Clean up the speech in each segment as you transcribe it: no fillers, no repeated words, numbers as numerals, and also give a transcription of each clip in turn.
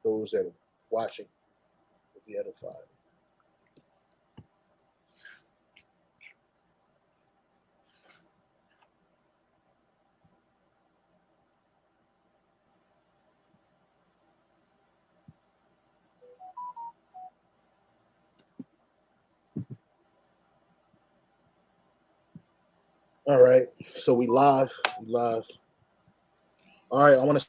those that are watching will be edified. All right, so we live. All right, I want to.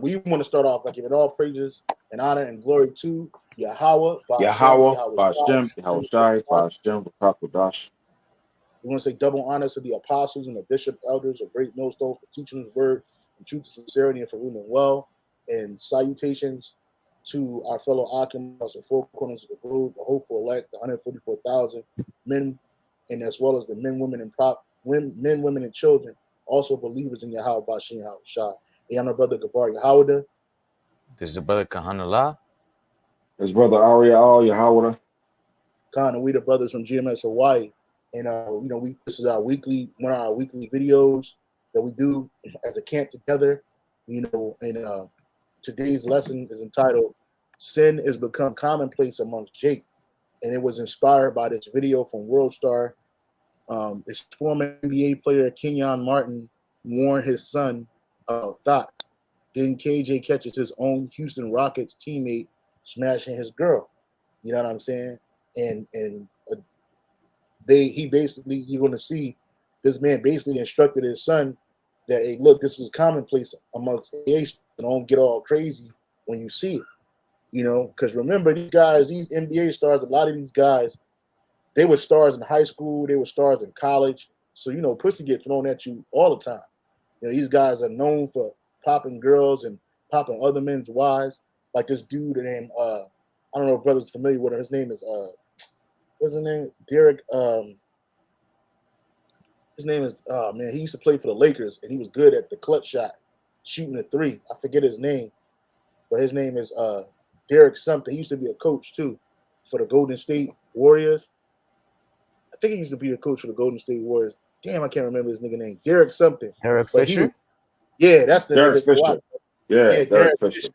We want to start off by giving all praises and honor and glory to Yahweh, Yahweh, Ba'ashem, Yahushai, Ba'ashem, B'Kakodash. We want to say double honors to the apostles and the bishop elders of Great Millstone for teaching his word in truth and sincerity and for ruling well. And salutations to our fellow Akimas in four corners of the globe, the hopeful elect, the 144,000 men, and as well as the men, women, and children, also believers in Yahweh, Ba'ashem, Yahushai. Hey, I'm my brother Gabar YAHAWADAH. This is your brother Kahanallah. His brother Ariel YAHAWADAH. Khan, and we the brothers from GMS Hawaii. And this is one of our weekly videos that we do as a camp together. And today's lesson is entitled "Sin has Become Commonplace Amongst Jake," and it was inspired by this video from World Star. This former NBA player Kenyon Martin warned his son thought. Then KJ catches his own Houston Rockets teammate smashing his girl. You know what I'm saying? And you're going to see this man basically instructed his son that, hey, look, this is commonplace amongst AAs. Don't get all crazy when you see it. Because remember, these NBA stars, a lot of these guys, they were stars in high school, they were stars in college. So, pussy get thrown at you all the time. These guys are known for popping girls and popping other men's wives. Like this dude named, I don't know if brother's familiar with him. His name is, what's his name? Derek. His name is, he used to play for the Lakers, and he was good at the clutch shot, shooting a three. I forget his name, but his name is Derek something. He used to be a coach, too, for the Golden State Warriors. I think he used to be a coach for the Golden State Warriors. Damn, I can't remember his nigga name. Derek something. Derek Fisher? That's the Derek nigga. Fisher. Yeah, Derek Fisher.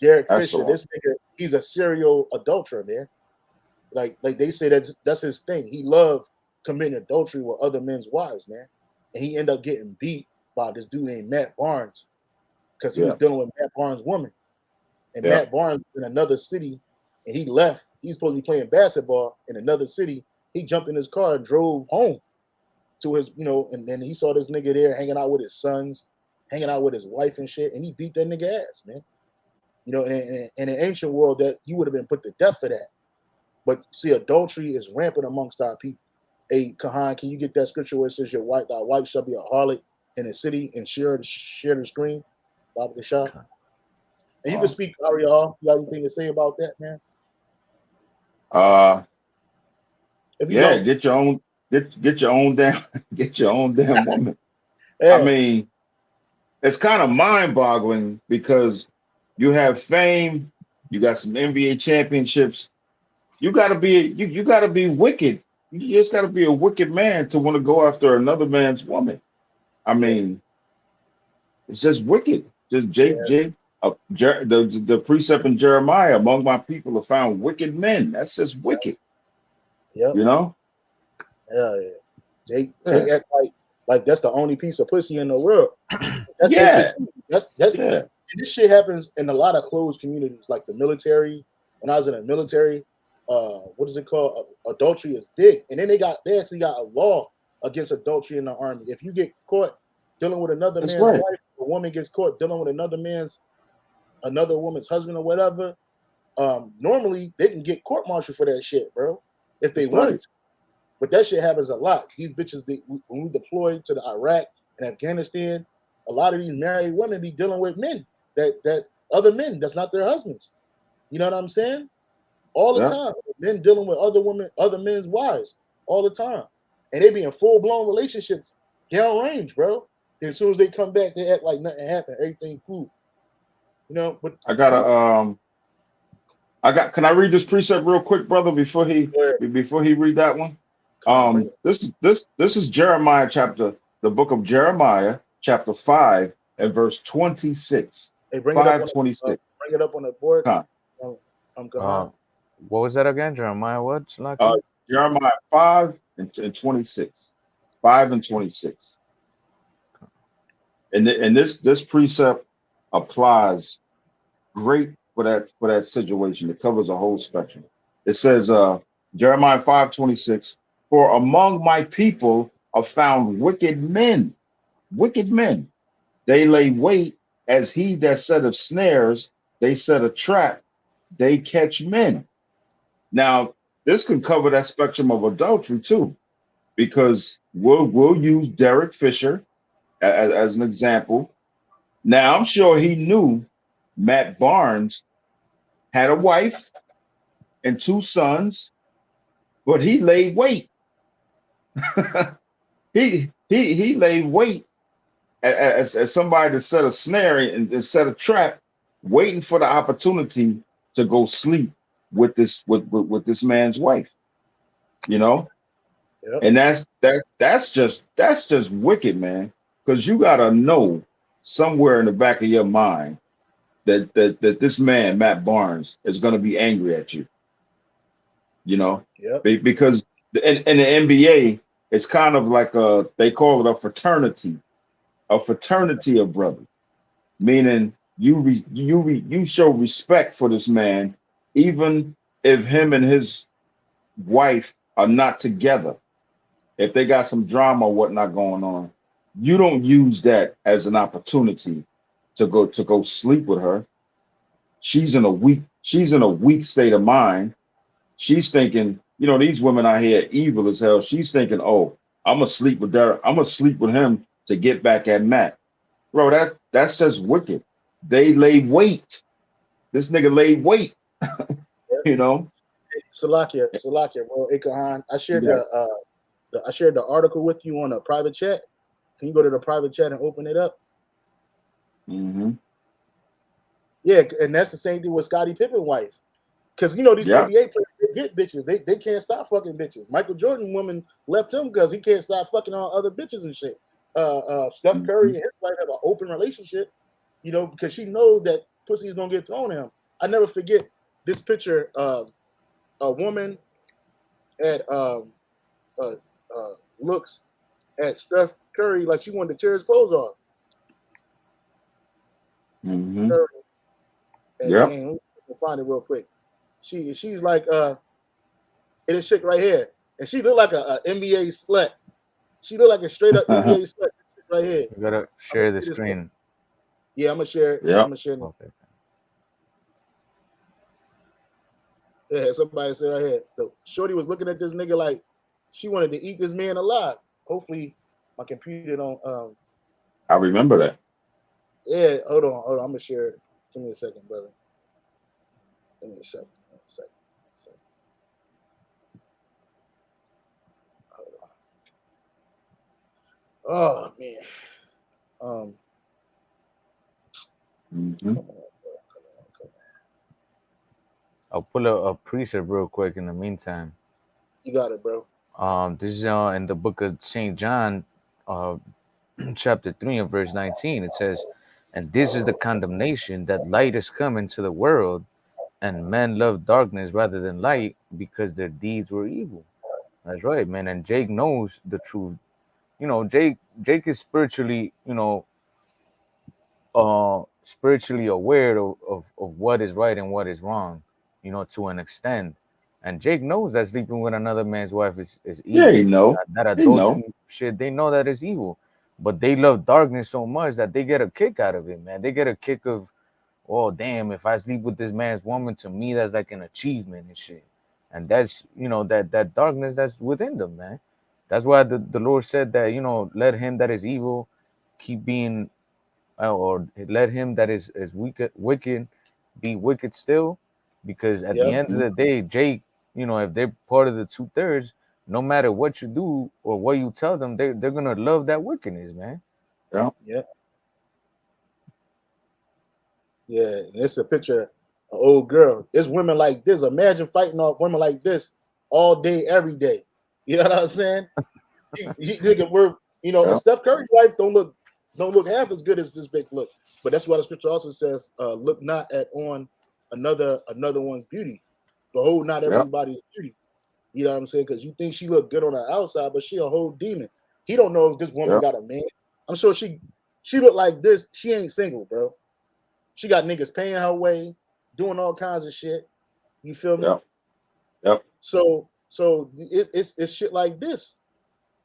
Derek Fisher. This nigga, he's a serial adulterer, man. Like they say that's his thing. He loved committing adultery with other men's wives, man. And he ended up getting beat by this dude named Matt Barnes because he was dealing with Matt Barnes' woman. And Matt Barnes in another city, and he left. He's supposed to be playing basketball in another city. He jumped in his car and drove home to his, and then he saw this nigga there hanging out with his sons, hanging out with his wife and shit, and he beat that nigga ass, man. In an ancient world, that you would have been put to death for that. But see, adultery is rampant amongst our people. Hey, Kahan, can you get that scripture where it says thy wife shall be a harlot in the city and share the screen? Baba the Shah. And you can speak, Ariel. You got anything to say about that, man? Get your own damn woman. Yeah. I mean, it's kind of mind-boggling because you have fame, you got some NBA championships. You gotta be wicked. You just gotta be a wicked man to want to go after another man's woman. I mean, it's just wicked. Just the precept in Jeremiah, among my people are found wicked men. That's just wicked. Yep. Yeah. Jake act like that's the only piece of pussy in the world. That's and this shit happens in a lot of closed communities, like the military. When I was in the military, what is it called? Adultery is big, and then they actually got a law against adultery in the army. If you get caught dealing with another man's wife, a woman gets caught dealing with another woman's husband or whatever, normally they can get court-martialed for that shit, bro, if they want to. But that shit happens a lot. These bitches, when we deploy to the Iraq and Afghanistan, a lot of these married women be dealing with men that other men that's not their husbands. You know what I'm saying? All the time. Men dealing with other men's wives all the time. And they be in full-blown relationships downrange, bro. And as soon as they come back, they act like nothing happened. Everything cool. But can I read this precept real quick, brother, before he read that one? This is Jeremiah the book of Jeremiah, chapter 5 and verse 26. Hey, bring it up on 5:26. bring it up on the board. What was that again? Jeremiah what? Jeremiah 5 and 26. 5 and 26. And this precept applies great for that situation. It covers a whole spectrum. It says Jeremiah 5:26, for among my people are found wicked men. Wicked men. They lay wait as he that setteth snares, they set a trap, they catch men. Now, this can cover that spectrum of adultery too, because we'll use Derek Fisher as an example. Now, I'm sure he knew Matt Barnes had a wife and 2 sons, but he laid wait. he laid wait as somebody to set a snare and set a trap, waiting for the opportunity to go sleep with this man's wife. You know, and that's just wicked, man. Because you gotta know somewhere in the back of your mind that this man Matt Barnes is gonna be angry at you. You know, because in the NBA, it's kind of like they call it a fraternity of brothers, meaning you show respect for this man, even if him and his wife are not together. If they got some drama or whatnot going on, you don't use that as an opportunity to go sleep with her. She's in a weak state of mind. She's thinking, you know, these women out here evil as hell. She's thinking, oh, I'm gonna sleep with Derek. I'm gonna sleep with him to get back at Matt. Bro, that's just wicked. They laid wait. This nigga laid wait. You know. Salakia, bro. Ikahan, I shared the article with you on a private chat. Can you go to the private chat and open it up? Yeah, and that's the same thing with Scottie Pippen's wife. Because you know these NBA players get bitches. They can't stop fucking bitches. Michael Jordan woman left him because he can't stop fucking on other bitches and shit. Steph Curry and his wife have an open relationship, you know, because she knows that pussy is gonna get thrown at him. I never forget this picture of a woman at looks at Steph Curry like she wanted to tear his clothes off. We'll find it real quick. She's like this chick right here, and she look like a NBA slut. She look like a straight up NBA slut right here. You gotta share the screen. Yeah, I'm gonna share it. I'm gonna share it. Okay. Yeah, somebody said right here. The shorty was looking at this nigga like she wanted to eat this man alive. Hopefully, my computer don't. I remember that. Yeah, hold on. I'm gonna share it. Give me a second, brother. Give me a second. Oh man. I'll pull a precept real quick in the meantime. You got it, bro. This is in the book of St. John, chapter 3 and verse 19. It says, and this is the condemnation, that light is come into the world, and men love darkness rather than light, because their deeds were evil. That's right, man. And Jake knows the truth. You know, Jake is spiritually, you know, spiritually aware of what is right and what is wrong, you know, to an extent. And Jake knows that sleeping with another man's wife is evil. Yeah, he know. That adultery shit, they know that is evil. But they love darkness so much that they get a kick out of it, man. They get a kick of, oh, damn, if I sleep with this man's woman, to me, that's like an achievement and shit. And that's, you know, that darkness that's within them, man. That's why the Lord said that, you know, let him that is evil keep being, or let him that is wicked be wicked still. Because at the end of the day, Jake, you know, if they're part of the 2/3, no matter what you do or what you tell them, they're gonna love that wickedness, man. Yeah, and it's a picture of an old girl. It's women like this. Imagine fighting off women like this all day, every day. You know what I'm saying? You know, and Steph Curry's wife don't look don't look half as good as this bitch look. But that's why the scripture also says, look not at on another one's beauty. Behold not everybody's beauty. You know what I'm saying? Because you think she look good on the outside, but she a whole demon. He don't know if this woman got a man. I'm sure she look like this. She ain't single, bro. She got niggas paying her way, doing all kinds of shit. You feel me? Yep. So it's shit like this.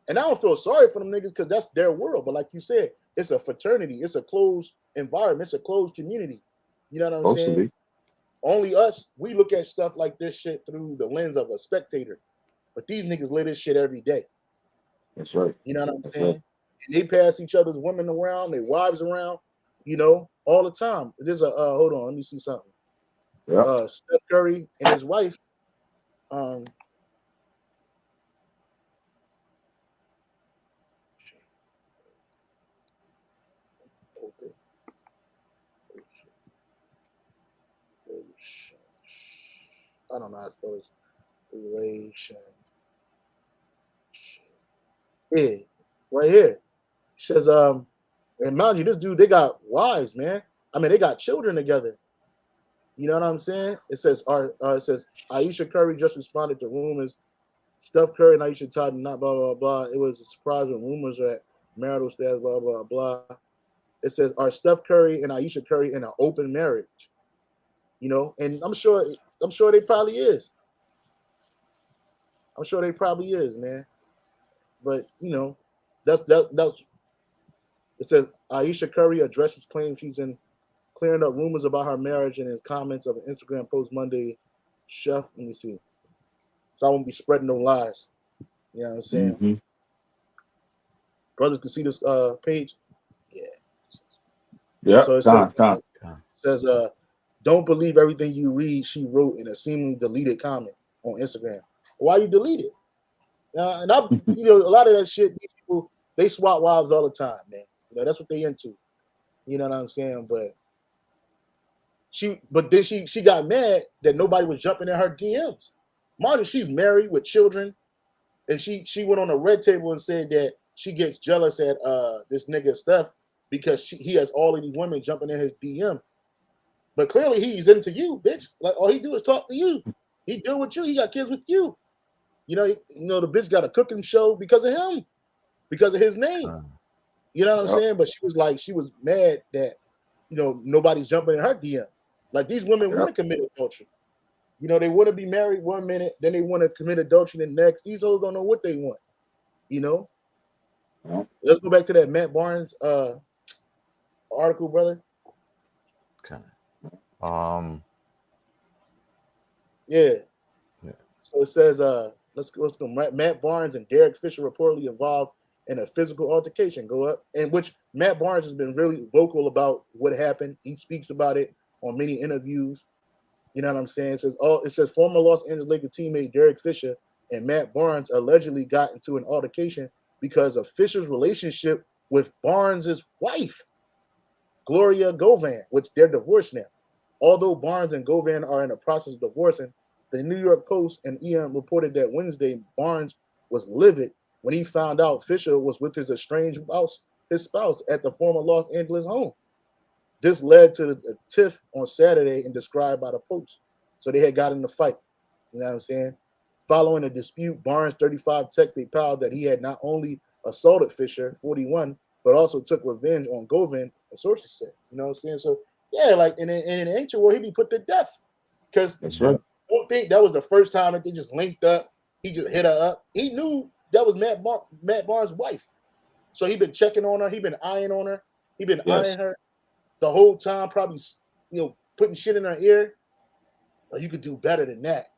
And I don't feel sorry for them niggas because that's their world. But like you said, it's a fraternity. It's a closed environment. It's a closed community. You know what I'm saying? Only us, we look at stuff like this shit through the lens of a spectator. But these niggas live this shit every day. That's right. You know what I'm saying? Right. And they pass each other's women around, their wives around, you know, all the time. There's a hold on, let me see something. Steph Curry and his wife. I don't know how to spell this. Relation. Yeah, right here. It says, and mind you, this dude, they got wives, man. I mean, they got children together. You know what I'm saying? It says, Ayesha Curry just responded to rumors. Steph Curry and Ayesha Todd not blah blah blah. It was a surprise when rumors are at marital status, blah blah blah. It says, are Steph Curry and Ayesha Curry in an open marriage? You know, and I'm sure they probably is. I'm sure they probably is, man. But you know, that's it says Ayesha Curry addresses claims she's in clearing up rumors about her marriage in his comments of an Instagram post Monday. Chef, let me see. So I won't be spreading no lies. You know what I'm saying? Mm-hmm. Brothers can see this page. Yeah. Yeah. So it says, don't believe everything you read, she wrote in a seemingly deleted comment on Instagram. Why you delete it? And I, you know, a lot of that shit, these people, they swap wives all the time, man. You know, that's what they into. You know what I'm saying? But then she got mad that nobody was jumping in her DMs. Mind you, she's married with children, and she went on a red table and said that she gets jealous at this nigga Steph because he has all of these women jumping in his DM. But clearly he's into you, bitch. Like all he do is talk to you. He deal with you. He got kids with you. You know the bitch got a cooking show because of him, because of his name. You know what I'm saying? But she was mad that, you know, nobody's jumping in her DM. Like these women want to commit adultery. You know, they want to be married 1 minute, then they want to commit adultery the next. These hoes don't know what they want. You know? Let's go back to that Matt Barnes article, brother. Okay. Yeah. So it says, let's go. Matt Barnes and Derek Fisher reportedly involved in a physical altercation. Go up, in which Matt Barnes has been really vocal about what happened. He speaks about it on many interviews. You know what I'm saying? It says former Los Angeles Lakers teammate Derek Fisher and Matt Barnes allegedly got into an altercation because of Fisher's relationship with Barnes' wife, Gloria Govan, which they're divorced now. Although Barnes and Govan are in the process of divorcing, the New York Post and EM reported that Wednesday Barnes was livid when he found out Fisher was with his estranged spouse at the former Los Angeles home. This led to a tiff on Saturday and described by the Post. So they had got in the fight. You know what I'm saying? Following a dispute, Barnes, 35, texted Powell that he had not only assaulted Fisher, 41, but also took revenge on Govan, a sources said. You know what I'm saying? So, yeah, like in an ancient world, he'd be put to death. Because that's right. I don't think that was the first time that they just linked up. He just hit her up. He knew that was Matt Barnes' wife. So he'd been checking on her. He'd been eyeing on her. He'd been eyeing her the whole time, probably, you know, putting shit in her ear. Oh, you could do better than that.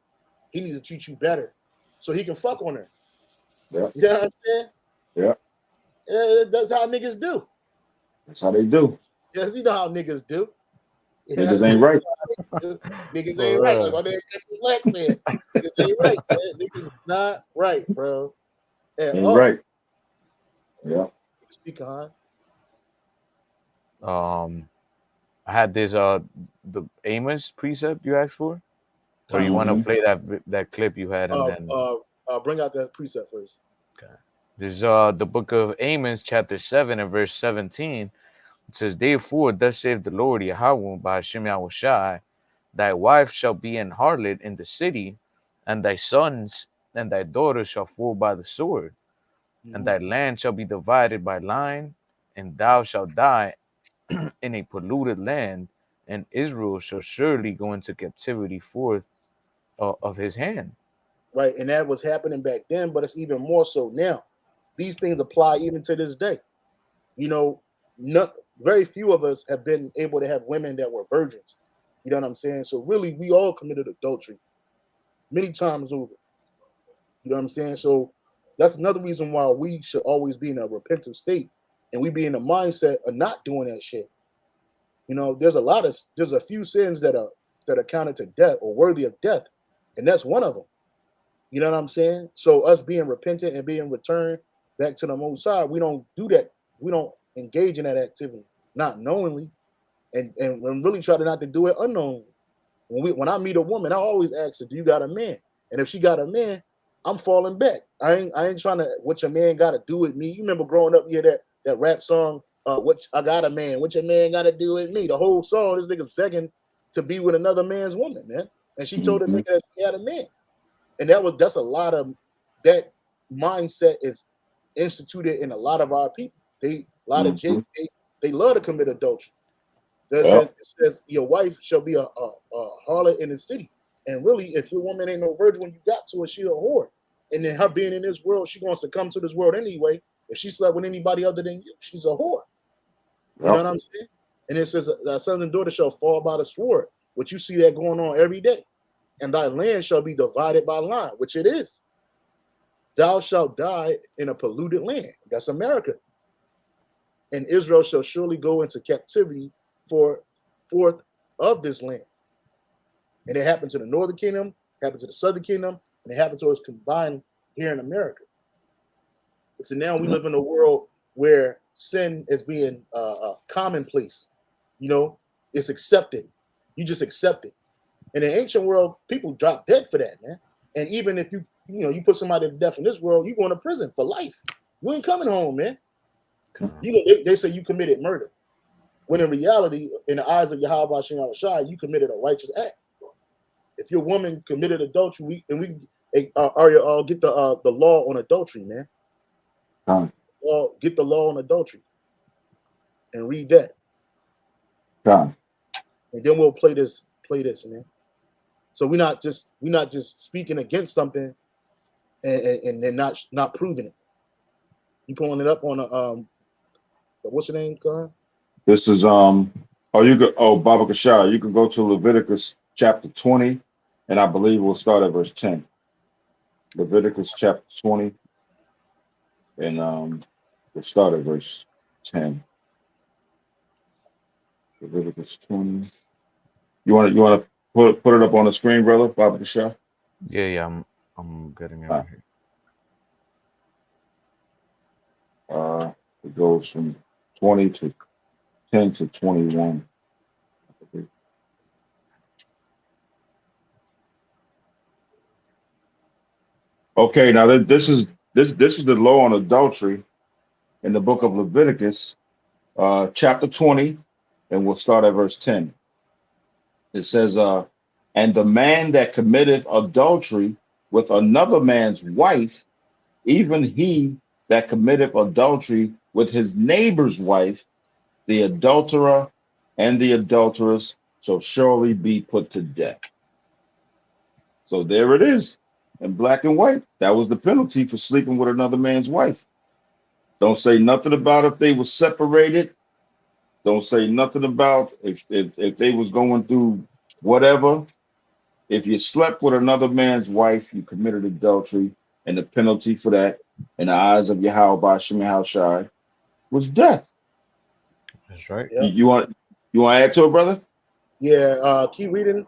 He needs to treat you better so he can fuck on her. Yeah. You know what I'm saying? Yeah. That's how niggas do. That's how they do. Yes, you know how niggas do. Niggas ain't right. Niggas ain't right. Like my man Black said, niggas ain't right, man. Niggas is not right, bro. Ain't right. Yeah. Speak on. I had this the Amos precept you asked for, or you want to play that clip you had, and then bring out that precept first. Okay. There's the book of Amos, chapter 7 and verse 17. It says, therefore, thus saith the Lord Yahweh by Hashem Yahushai, thy wife shall be an harlot in the city, and thy sons and thy daughters shall fall by the sword, and thy land shall be divided by line, and thou shalt die in a polluted land, and Israel shall surely go into captivity forth of his hand. Right, and that was happening back then, but it's even more so now. These things apply even to this day. You know, very few of us have been able to have women that were virgins. You know what I'm saying? So really, we all committed adultery many times over. You know what I'm saying? So that's another reason why we should always be in a repentant state, and we be in the mindset of not doing that shit. You know, there's a few sins that are counted to death or worthy of death, and that's one of them. You know what I'm saying? So us being repentant and being returned back to the Most High, we don't do that. We don't engage in that activity, not knowingly, and really try to not to do it unknowingly. When I meet a woman, I always ask her, "Do you got a man?" And if she got a man, I'm falling back. I ain't trying to what your man got to do with me. You remember growing up, you hear that rap song, "What I got a man? What your man got to do with me?" The whole song, this nigga's begging to be with another man's woman, man. And she told the nigga that she had a man. And that's a lot of that mindset is instituted in a lot of our people. They love to commit adultery. It says your wife shall be a harlot in the city. And really, if your woman ain't no virgin when you got to her, she a whore. And then her being in this world, she wants to come to this world anyway. If she slept with anybody other than you, she's a whore. You know what I'm saying? And it says, thy sons and daughters shall fall by the sword, which you see that going on every day. And thy land shall be divided by line, which it is. Thou shalt die in a polluted land. That's America. And Israel shall surely go into captivity forth of this land. And it happened to the northern kingdom, happened to the southern kingdom, and it happened to us combined here in America. So now we live in a world where sin is being commonplace. You know, it's accepted. You just accept it. In the ancient world, people drop dead for that, man. And even if you put somebody to death in this world, you going to prison for life. You ain't coming home, man. They say you committed murder. When in reality, in the eyes of Yahawadah, you committed a righteous act. If your woman committed adultery, we get the law on adultery, man. Get the law on adultery and read that. And then we'll play this, man. So we're not just speaking against something and then not proving it. You pulling it up on what's your name, Khan? This is Baba Kashar, you can go to Leviticus chapter 20, and I believe we'll start at verse 10. Leviticus chapter 20, and we'll start at verse 10. Leviticus 20. You want to put it up on the screen, brother, Baba Kashar? Yeah, I'm getting it right here. It goes from 20 to 10 to 21. Okay, now this is the law on adultery in the book of Leviticus, chapter 20, and we'll start at verse 10. It says, and the man that committeth adultery with another man's wife, even he that committeth adultery with his neighbor's wife, the adulterer and the adulteress shall surely be put to death. So there it is in black and white. That was the penalty for sleeping with another man's wife. Don't say nothing about if they were separated. Don't say nothing about if they was going through whatever. If you slept with another man's wife, you committed adultery, and the penalty for that in the eyes of Yahawadah was death. That's right. Yeah. You want to add to it, brother? Yeah, keep reading.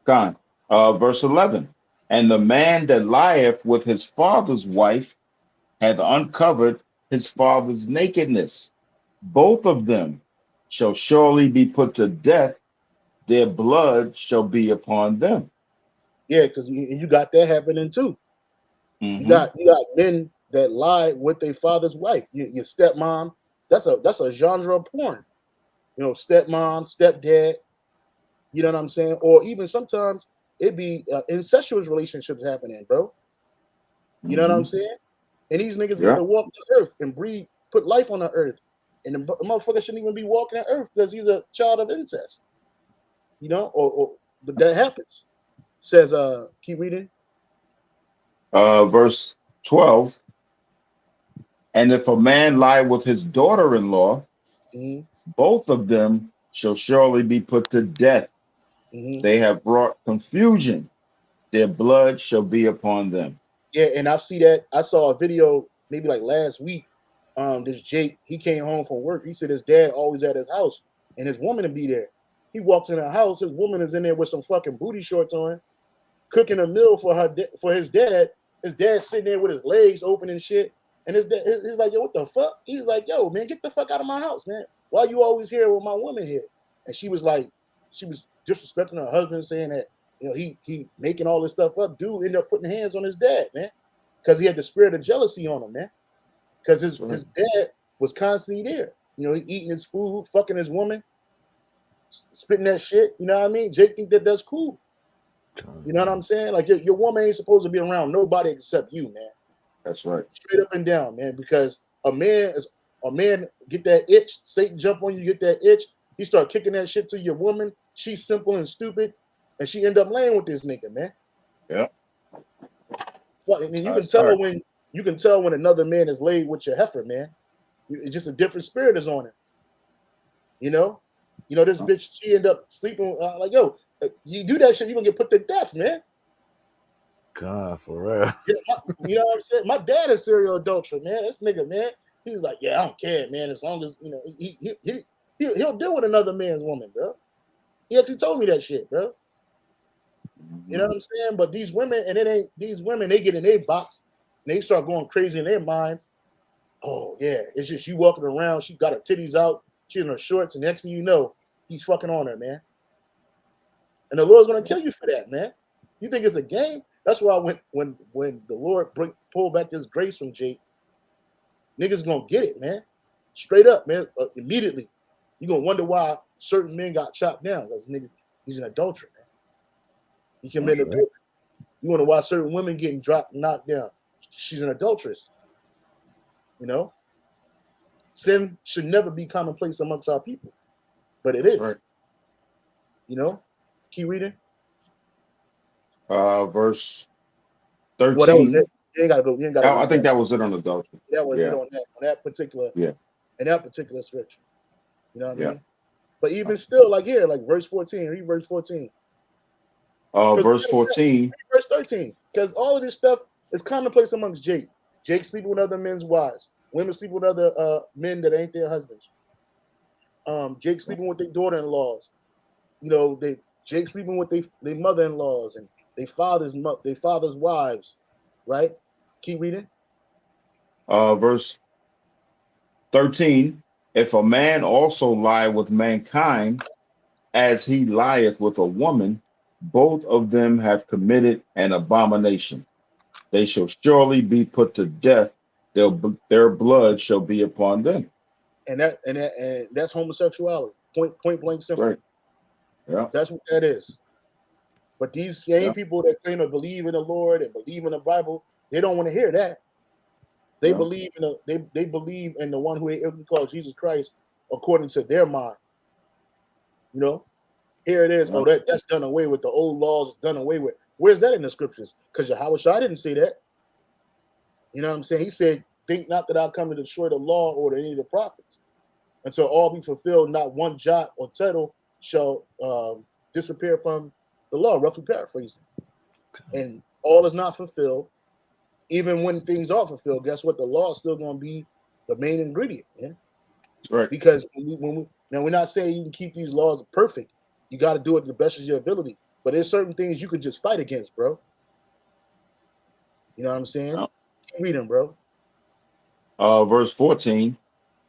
Con. Verse 11. And the man that lieth with his father's wife hath uncovered his father's nakedness. Both of them shall surely be put to death. Their blood shall be upon them. Yeah, because you got that happening too. You got men that lie with their father's wife. Your stepmom, that's a genre of porn. You know, stepmom, stepdad. You know what I'm saying? Or even sometimes it be incestuous relationships happening, bro. You know what I'm saying? And these niggas get to walk the earth and breathe, put life on the earth. And the motherfucker shouldn't even be walking the earth because he's a child of incest. You know, or that happens. Says, keep reading. Verse 12. And if a man lie with his daughter-in-law, both of them shall surely be put to death. They have brought confusion. Their blood shall be upon them. Yeah, and I see that. I saw a video maybe like last week. This Jake, he came home from work. He said his dad always at his house, and his woman to be there. He walks in the house. His woman is in there with some fucking booty shorts on, cooking a meal for his dad. His dad sitting there with his legs open and shit. And his dad, he's like, yo, what the fuck? He's like, yo, man, get the fuck out of my house, man. Why you always here with my woman here? And she was like, she was disrespecting her husband, saying that, you know, he making all this stuff up. Dude ended up putting hands on his dad, man, because he had the spirit of jealousy on him, man. Because his dad was constantly there. You know, he eating his food, fucking his woman, spitting that shit. You know what I mean? Jake think that that's cool. You know what I'm saying? Like your woman ain't supposed to be around nobody except you, man. That's right. Straight up and down, man. Because a man get that itch. Satan jump on you, get that itch. He start kicking that shit to your woman. She's simple and stupid, and she end up laying with this nigga, man. Yeah. And you can tell when another man is laid with your heifer, man. It's just a different spirit is on it. You know, this bitch. She end up sleeping like, yo, you do that shit, you gonna get put to death, man. God, for real. You know what I'm saying? My dad is serial adulterer, man. This nigga, man. He was like, yeah, I don't care, man. As long as you know, he'll deal with another man's woman, bro. He actually told me that shit, bro. You know what I'm saying? But these women, and it ain't these women, they get in their box and they start going crazy in their minds. Oh, yeah, it's just you walking around, she got her titties out, she in her shorts, and next thing you know, he's fucking on her, man. And the Lord's gonna kill you for that, man. You think it's a game? That's why when the Lord pull back this grace from Jake, niggas gonna get it, man. Straight up, man. Immediately, you gonna wonder why certain men got chopped down because nigga, he's an adulterer, man. He committed adultery. You wonder why certain women getting knocked down. She's an adulteress. You know, sin should never be commonplace amongst our people, but it is. Right. You know, keep reading. Verse 13. Well, that was it. You ain't gotta go. You ain't gotta I think that was it on adultery. That was it on that particular. Yeah. In that particular scripture. You know what I mean? But even still, like here, like verse 14. Read verse 14. Verse 14. Verse 13. Because all of this stuff is commonplace amongst Jake. Jake sleeping with other men's wives. Women sleeping with other men that ain't their husbands. Jake sleeping with their daughter-in-laws. You know, Jake sleeping with their mother-in-laws and their father's wives. Right? Keep reading. Verse 13. If a man also lie with mankind, as he lieth with a woman, both of them have committed an abomination. They shall surely be put to death. Their blood shall be upon them. And that's homosexuality. Point blank simple. Right. Yeah. That's what that is. But these same people that claim to believe in the Lord and believe in the Bible, they don't want to hear that. They believe in they believe in the one who they call Jesus Christ according to their mind. You know, here it is. Oh, that's done away with. The old laws is done away with. Where's that in the scriptures? Because YAHAWADAH didn't say that. You know what I'm saying? He said, "Think not that I come to destroy the law or any of the prophets, until all be fulfilled. Not one jot or tittle shall disappear from the law." Roughly paraphrasing. And all is not fulfilled. Even when things are fulfilled, guess what? The law is still going to be the main ingredient, man. Right. Because now we're not saying you can keep these laws perfect. You got to do it to the best of your ability. But there's certain things you can just fight against, bro. You know what I'm saying? No. Keep reading, bro. Verse 14.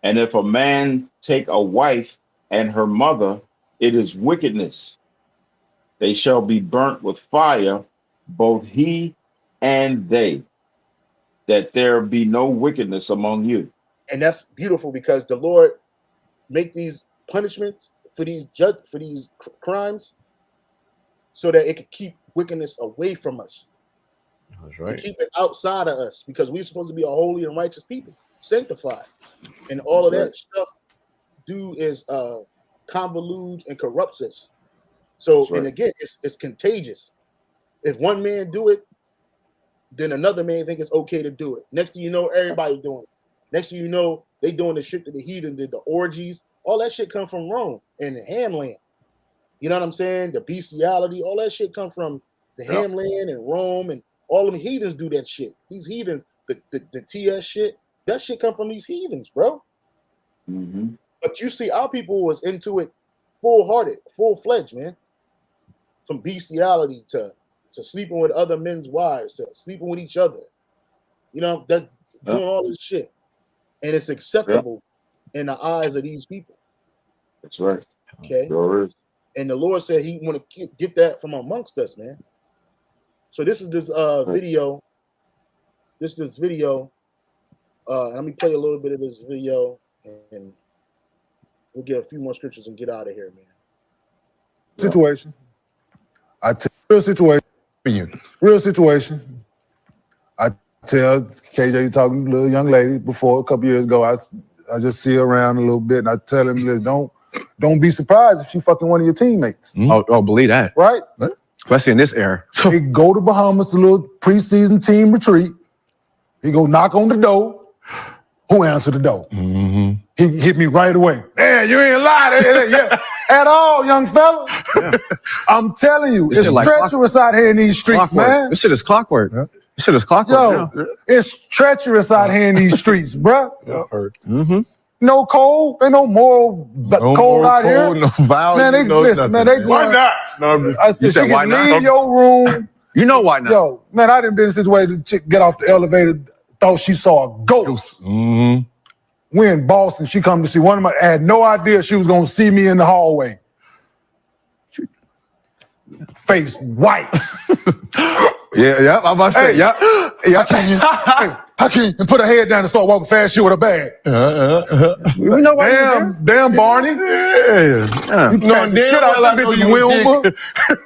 And if a man take a wife and her mother, it is wickedness. They shall be burnt with fire, both he and they. that there be no wickedness among you. And that's beautiful because the Lord make these punishments for these crimes so that it can keep wickedness away from us. That's right. And keep it outside of us because we're supposed to be a holy and righteous people, sanctified. And all of that stuff is convolutes and corrupts us. So, and again, it's contagious. If one man do it, then another man think it's okay to do it. Next thing you know, everybody doing it. Next thing you know, they doing the shit that the heathen did, the orgies. All that shit come from Rome and the Hamland. You know what I'm saying? The bestiality, all that shit come from the Hamland and Rome, and all them heathens do that shit. These heathens, the TS shit, that shit come from these heathens, bro. Mm-hmm. But you see, our people was into it full-hearted, full-fledged, man. From bestiality to sleeping with other men's wives, to sleeping with each other. You know, that doing all this shit. And it's acceptable in the eyes of these people. That's right. Okay. Sure is. And the Lord said he want to get that from amongst us, man. So this is this video. This video. Let me play a little bit of this video and we'll get a few more scriptures and get out of here, man. Situation. I tell real situation. Real situation. I tell KJ, you talking to a little young lady before a couple years ago. I just see her around a little bit and I tell him, don't be surprised if she fucking one of your teammates. Oh, believe that. Right? Especially in this era. He go to Bahamas, a little preseason team retreat. He go knock on the door. Who answered the door? Mm-hmm. He hit me right away. Man, you ain't lying at all, young fella. Yeah. I'm telling you, it's like treacherous out here in these streets, man. This shit is clockwork. Yeah. This shit is clockwork. Yo, it's treacherous out here in these streets, bruh. Mm-hmm. No code, ain't no moral code out here. No value. Man, listen, man, they going. Why not? No, I said, she can leave your room. You know why not? Yo, man, I didn't been in this way to get off the elevator, thought she saw a ghost. Mm-hmm. We in Boston, she come to see one of my, I had no idea she was gonna see me in the hallway. Face white. Yeah, I'm about to say, yeah. I can't and put her head down and start walking fast, she with a bag. You know why? Damn, Barney. Yeah. You know, shit out like bitches Wilma.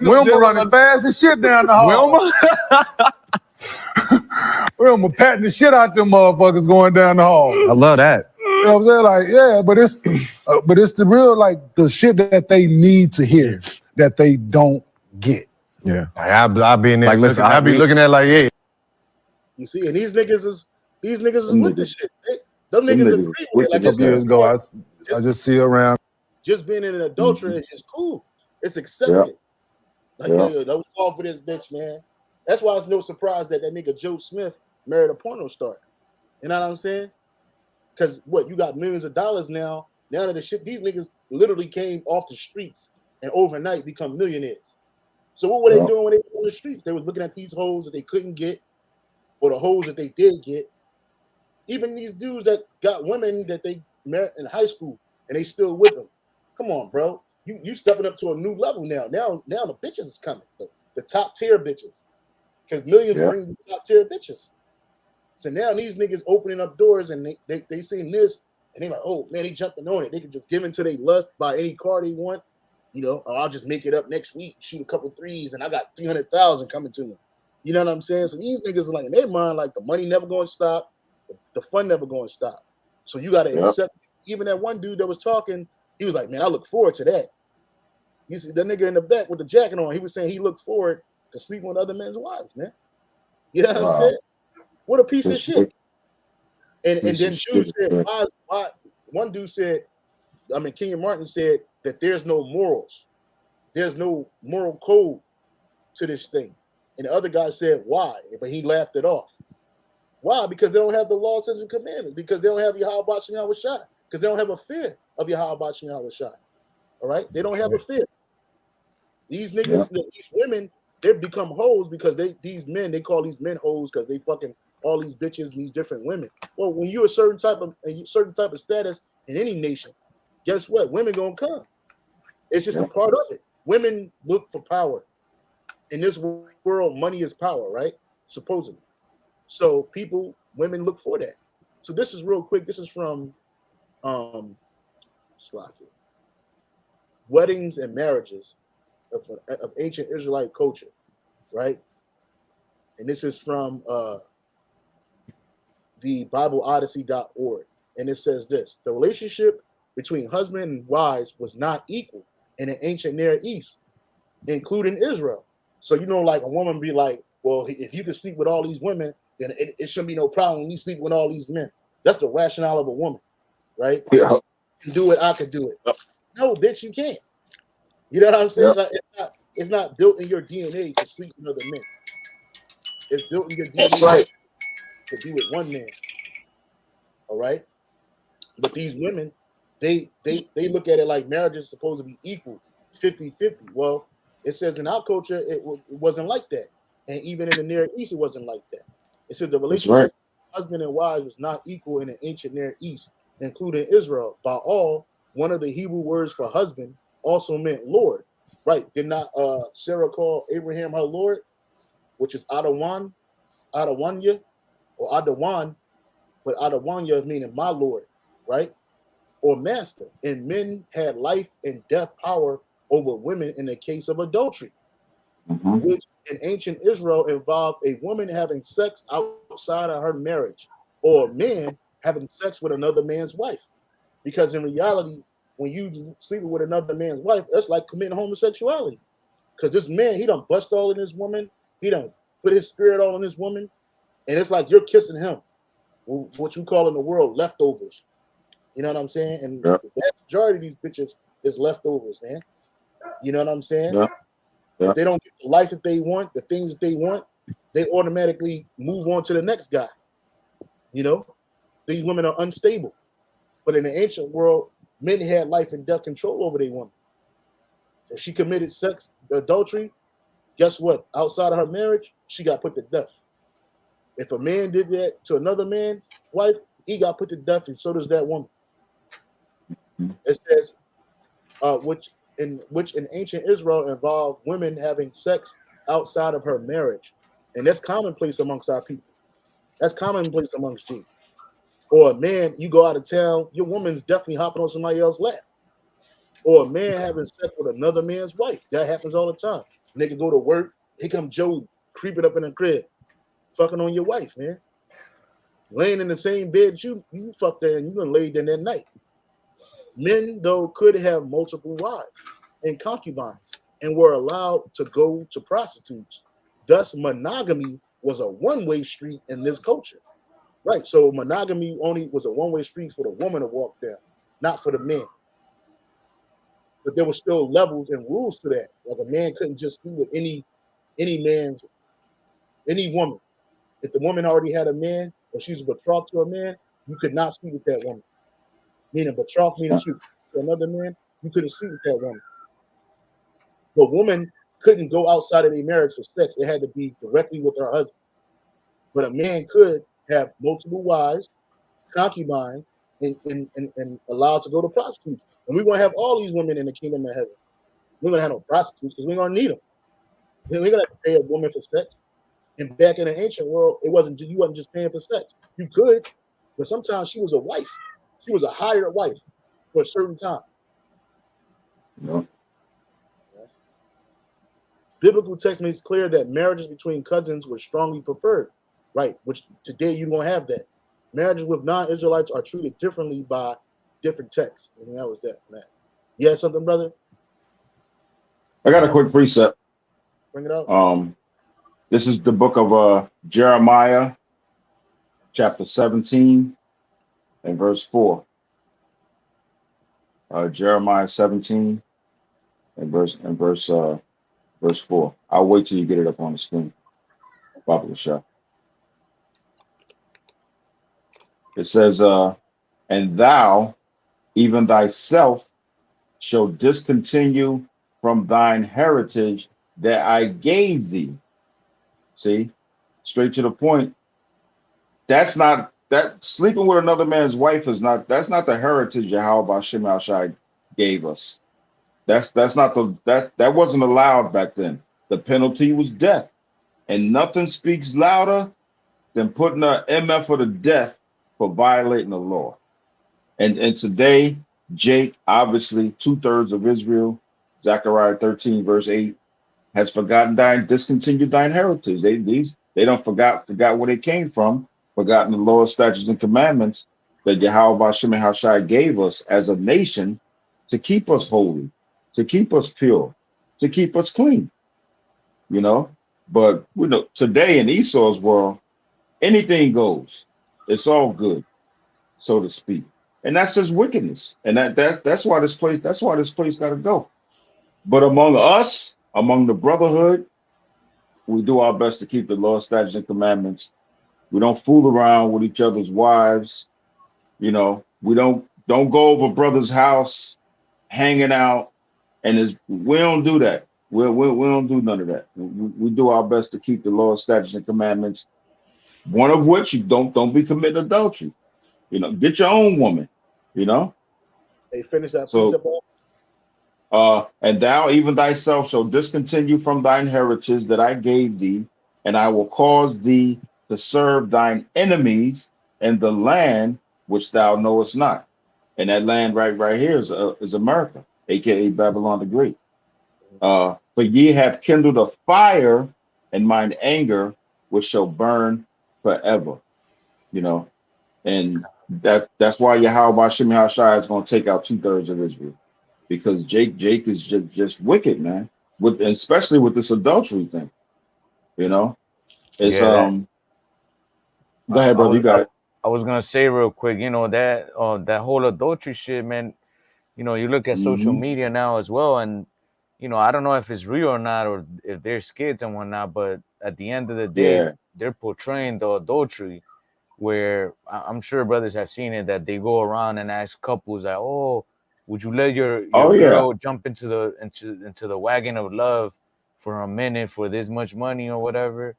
Wilma running fast and shit down the hall. Wilma patting the shit out them motherfuckers going down the hall. I love that. You know what I'm saying? Like, yeah, but it's the real, like, the shit that they need to hear that they don't get. Yeah. Like, I be in there, like, listen, I be looking at like, yeah. You see, and these niggas is with this shit. Them niggas agree with it. Like a couple years ago, I just see around. Just being in an adultery is cool. It's accepted. Like, don't fall for this bitch, man. That's why it's no surprise that nigga Joe Smith married a porno star. You know what I'm saying? Because you got millions of dollars now. Now that the shit, these niggas literally came off the streets and overnight become millionaires. So what were they doing when they were on the streets? They was looking at these hoes that they couldn't get, or the hoes that they did get. Even these dudes that got women that they met in high school and they still with them. Come on, bro. You stepping up to a new level now. Now the bitches is coming. The top tier bitches. Because millions bring the top tier bitches. So now these niggas opening up doors and they seen this and they like, oh man, they jumping on it. They can just give into their lust, buy any car they want, or I'll just make it up next week, shoot a couple threes, and I got 300,000 coming to me. You know what I'm saying? So these niggas are like, in their mind, like the money never going to stop, the fun never going to stop. So you got to accept. Even that one dude that was talking, he was like, man, I look forward to that. You see that nigga in the back with the jacket on, he was saying he looked forward to sleeping with other men's wives, man. You know what I'm saying? What a piece of shit. And then dude said, why? One dude said, Kenyon Martin said that there's no morals. There's no moral code to this thing. And the other guy said, why? But he laughed it off. Why? Because they don't have the law, statutes, and commandments. Because they don't have YAHAWADAH SHAMAYAWAN. Because they don't have a fear of YAHAWADAH SHAMAYAWAN. All right? They don't have a fear. These niggas, these women, they become hoes because these men, they call these men hoes because they fucking all these bitches and these different women. Well, when you're a certain type of status in any nation, guess what? Women gonna come. It's just a part of it. Women look for power. In this world, money is power, right? Supposedly. So women look for that. So this is real quick. This is from Weddings and Marriages of Ancient Israelite Culture, right? And this is from the BibleOdyssey.org. And it says this: the relationship between husband and wives was not equal in the ancient Near East, including Israel. So, like a woman be like, well, if you can sleep with all these women, then it shouldn't be no problem when you sleep with all these men. That's the rationale of a woman, right? Yeah. You can do it, I could do it. No, bitch, you can't. You know what I'm saying? Yeah. Like, it's not built in your DNA to sleep with other men. It's built in your DNA to be with one man. All right? But these women, they look at it like marriage is supposed to be equal, 50-50. Well, it says in our culture, it wasn't like that. And even in the Near East, it wasn't like that. It says the relationship between husband and wives was not equal in the ancient Near East, including Israel. By all, one of the Hebrew words for husband also meant Lord. Right? Did not Sarah call Abraham her Lord, which is Adawanya, or Adawan, but Adawanya meaning my Lord, right? Or master. And men had life and death power over women in the case of adultery, which in ancient Israel involved a woman having sex outside of her marriage, or a man having sex with another man's wife. Because in reality, when you sleep with another man's wife, that's like committing homosexuality. Because this man, he done bust all in this woman, he done put his spirit all in this woman, and it's like you're kissing him. What you call in the world leftovers. You know what I'm saying? And the vast majority of these bitches is leftovers, man. You know what I'm saying? If they don't get the life that they want, the things that they want, they automatically move on to the next guy. You know, these women are unstable. But in the ancient world, men had life and death control over their woman. If she committed sex, adultery, guess what? Outside of her marriage, she got put to death. If a man did that to another man's wife, he got put to death, and so does that woman. It says, which in ancient Israel involved women having sex outside of her marriage, and that's commonplace amongst our people. That's commonplace amongst G. Or a man, you go out of town, your woman's definitely hopping on somebody else's lap. Or a man having sex with another man's wife. That happens all the time. Nigga go to work, here come Joe creeping up in the crib, fucking on your wife, man. Laying in the same bed you fucked her and you done laid in that night. Men, though, could have multiple wives and concubines and were allowed to go to prostitutes. Thus, monogamy was a one-way street in this culture. Right, so monogamy only was a one-way street for the woman to walk down, not for the man. But there were still levels and rules to that. Like a man couldn't just sleep with any woman. If the woman already had a man or she's betrothed to a man, you could not sleep with that woman. Meaning betrothed meaning she to another man, you couldn't sleep with that woman. But woman couldn't go outside of their marriage for sex. It had to be directly with her husband. But a man could have multiple wives, concubines, and allowed to go to prostitutes. And we're going to have all these women in the kingdom of heaven. We're going to have no prostitutes because we're going to need them. We're going to have to pay a woman for sex. And back in the ancient world, you wasn't just paying for sex. You could, but sometimes she was a wife. She was a hired wife for a certain time. No. Biblical text makes clear that marriages between cousins were strongly preferred, right? Which today you don't have that. Marriages with non-Israelites are treated differently by different texts. And that was that. Man. You had something, brother? I got a quick precept. Bring it out. This is the book of Jeremiah, chapter 17 and verse 4. Jeremiah 17 and verse 4. I'll wait till you get it up on the screen. Baba Shah. It says, and thou, even thyself, shall discontinue from thine heritage that I gave thee. See, straight to the point. That's not that sleeping with another man's wife is not. That's not the heritage Yahawah Shai gave us. That's not that wasn't allowed back then. The penalty was death, and nothing speaks louder than putting an MF to death for violating the law. And today, Jake, obviously 2/3 of Israel, Zechariah 13, verse 8, has forgotten thine, discontinued thine heritage. They don't forgot where they came from, forgotten the law, statutes, and commandments that Yahawah Shai gave us as a nation to keep us holy, to keep us pure, to keep us clean. You know, but we know today in Esau's world, anything goes. It's all good, so to speak. And that's just wickedness. And that's why this place got to go. But among us, among the brotherhood, we do our best to keep the law, statutes, and commandments. We don't fool around with each other's wives. You know, we don't go over brother's house, hanging out, and we don't do that. We don't do none of that. We do our best to keep the law, statutes, and commandments. One of which, you don't be committing adultery. You know, get your own woman. You know. They finish that precept. And thou even thyself shall discontinue from thine heritage that I gave thee, and I will cause thee to serve thine enemies in the land which thou knowest not. And that land right here is America, aka Babylon the Great. For ye have kindled a fire in mine anger, which shall burn forever. You know, and that's why Yahawah Shai is going to take out 2/3 of Israel. Because Jake is just wicked, man. Especially with this adultery thing, you know. It's Go ahead, brother. You got it. I was gonna say real quick, you know, that whole adultery shit, man. You know, you look at social media now as well, and you know, I don't know if it's real or not, or if there's kids and whatnot. But at the end of the day, they're portraying the adultery, where I'm sure brothers have seen it, that they go around and ask couples that, oh, would you let your girl jump into the wagon of love for a minute for this much money or whatever?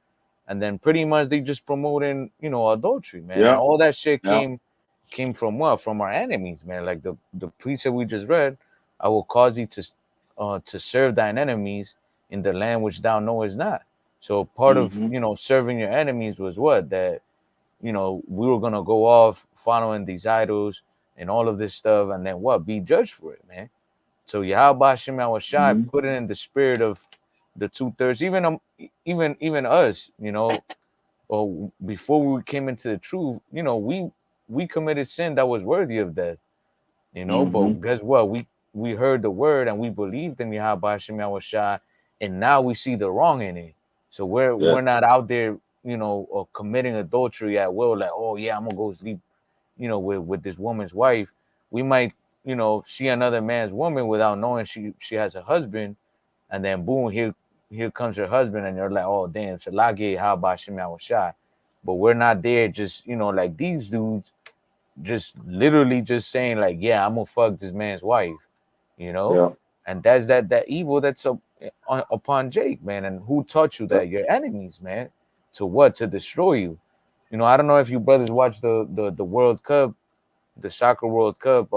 And then pretty much they just promoting, you know, adultery, man. And all that shit came from what? From our enemies, man. Like the precept we just read, I will cause thee to serve thine enemies in the land which thou knowest not. So part of, you know, serving your enemies was what? That, you know, we were gonna go off following these idols and all of this stuff, and then what? Be judged for it, man. So Yahawah Shai put it in the spirit of the 2/3, even us, you know, or before we came into the truth, you know, we committed sin that was worthy of death, you know. But guess what? We heard the word and we believed in Yahawah Shai, and now we see the wrong in it. So we're not out there, you know, or committing adultery at will, like, oh yeah, I'm gonna go sleep, you know, with this woman's wife. We might, you know, see another man's woman without knowing she has a husband, and then boom, here comes her husband, and you're like, oh damn, Shalagi, how about Shimei Shai? But we're not there, just, you know, like these dudes, just literally just saying like, yeah, I'm gonna fuck this man's wife, you know. And that's that evil that's upon Jake, man. And who taught you that? Your enemies, man. To what? To destroy you. You know, I don't know if you brothers watched the World Cup, the soccer World Cup